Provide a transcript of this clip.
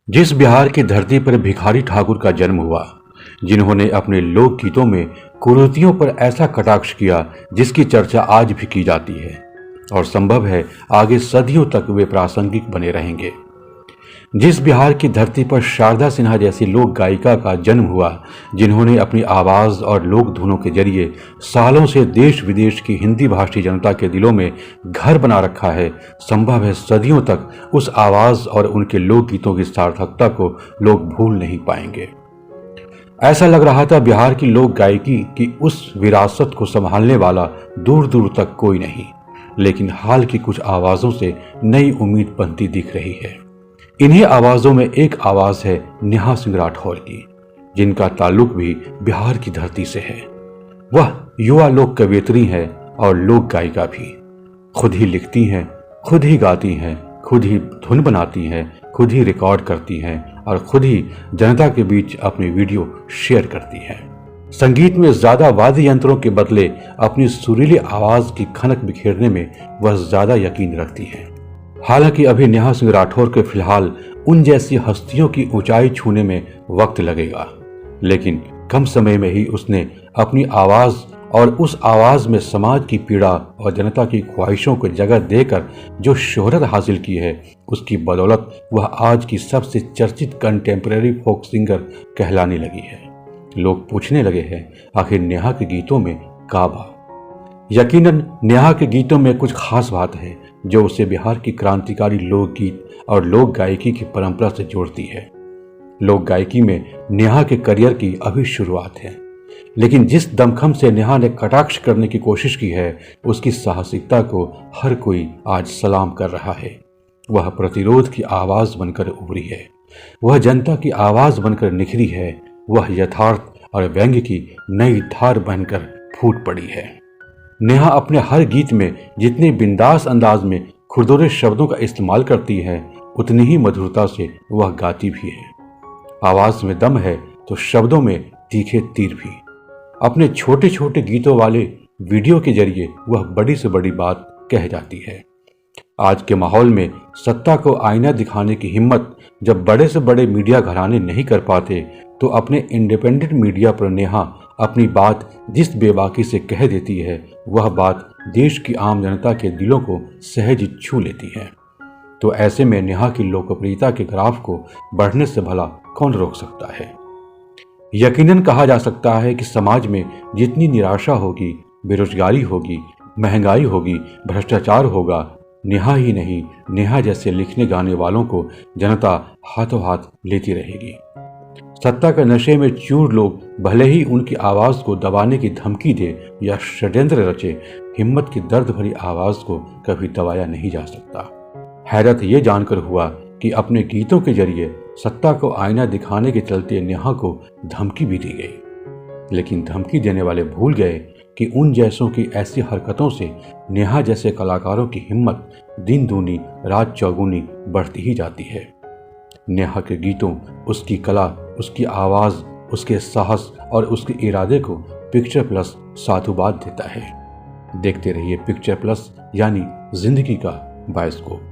जिस बिहार की धरती पर भिखारी ठाकुर का जन्म हुआ, जिन्होंने अपने लोकगीतों में कुरीतियों पर ऐसा कटाक्ष किया जिसकी चर्चा आज भी की जाती है और संभव है आगे सदियों तक वे प्रासंगिक बने रहेंगे। जिस बिहार की धरती पर शारदा सिन्हा जैसी लोक गायिका का जन्म हुआ, जिन्होंने अपनी आवाज़ और लोक धुनों के जरिए सालों से देश विदेश की हिंदी भाषी जनता के दिलों में घर बना रखा है, संभव है सदियों तक उस आवाज़ और उनके लोकगीतों की सार्थकता को लोग भूल नहीं पाएंगे। ऐसा लग रहा था बिहार की लोक गायकी की उस विरासत को संभालने वाला दूर दूर तक कोई नहीं, लेकिन हाल की कुछ आवाज़ों से नई उम्मीद बनती दिख रही है। इन्हीं आवाज़ों में एक आवाज़ है नेहा सिंह राठौर की, जिनका ताल्लुक भी बिहार की धरती से है। वह युवा लोक कवयित्री है और लोक गायिका भी। खुद ही लिखती हैं, खुद ही गाती हैं, खुद ही धुन बनाती हैं, खुद ही रिकॉर्ड करती हैं और खुद ही जनता के बीच अपने वीडियो शेयर करती हैं। संगीत में ज्यादा वाद्य यंत्रों के बदले अपनी सुरीली आवाज की खनक बिखेरने में वह ज्यादा यकीन रखती हैं। हालांकि अभी नेहा सिंह राठौर के फिलहाल उन जैसी हस्तियों की ऊंचाई छूने में वक्त लगेगा, लेकिन कम समय में ही उसने अपनी आवाज और उस आवाज में समाज की पीड़ा और जनता की ख्वाहिशों को जगह देकर जो शोहरत हासिल की है, उसकी बदौलत वह आज की सबसे चर्चित कंटेम्परेरी फोक सिंगर कहलाने लगी है। लोग पूछने लगे हैं, आखिर नेहा के गीतों में का बा? यकीनन नेहा के गीतों में कुछ खास बात है जो उसे बिहार की क्रांतिकारी लोकगीत और लोक गायकी की परंपरा से जोड़ती है। लोक गायकी में नेहा के करियर की अभी शुरुआत है, लेकिन जिस दमखम से नेहा ने कटाक्ष करने की कोशिश की है, उसकी साहसिकता को हर कोई आज सलाम कर रहा है। वह प्रतिरोध की आवाज बनकर उभरी है, वह जनता की आवाज बनकर निखरी है, वह यथार्थ और व्यंग्य की नई धार बनकर फूट पड़ी है। नेहा अपने हर गीत में जितने बिंदास अंदाज में खुरदुरे शब्दों का इस्तेमाल करती है, उतनी ही मधुरता से वह गाती भी है। आवाज में दम है तो शब्दों में तीखे तीर भी। अपने छोटे छोटे गीतों वाले वीडियो के जरिए वह बड़ी से बड़ी बात कह जाती है। आज के माहौल में सत्ता को आईना दिखाने की हिम्मत जब बड़े से बड़े मीडिया घराने नहीं कर पाते, तो अपने इंडिपेंडेंट मीडिया पर नेहा अपनी बात जिस बेबाकी से कह देती है, वह बात देश की आम जनता के दिलों को सहज छू लेती है। तो ऐसे में नेहा की लोकप्रियता के ग्राफ को बढ़ने से भला कौन रोक सकता है? यकीनन कहा जा सकता है कि समाज में जितनी निराशा होगी, बेरोजगारी होगी, महंगाई होगी, भ्रष्टाचार होगा, नेहा ही नहीं, नेहा जैसे लिखने गाने वालों को जनता हाथों हाथ लेती रहेगी। सत्ता के नशे में चूर लोग भले ही उनकी आवाज को दबाने की धमकी दे या षड्यंत्र रचे, हिम्मत की दर्द भरी आवाज को कभी दबाया नहीं जा सकता। हैरत ये जानकर हुआ कि अपने गीतों के जरिए सत्ता को आईना दिखाने के चलते नेहा को धमकी भी दी गई, लेकिन धमकी देने वाले भूल गए कि उन जैसों की ऐसी हरकतों से नेहा जैसे कलाकारों की हिम्मत दिन दूनी रात चौगुनी बढ़ती ही जाती है। नेहा के गीतों, उसकी कला, उसकी आवाज, उसके साहस और उसके इरादे को पिक्चर प्लस साधुवाद देता है। देखते रहिए पिक्चर प्लस, यानी जिंदगी का बायोस्कोप।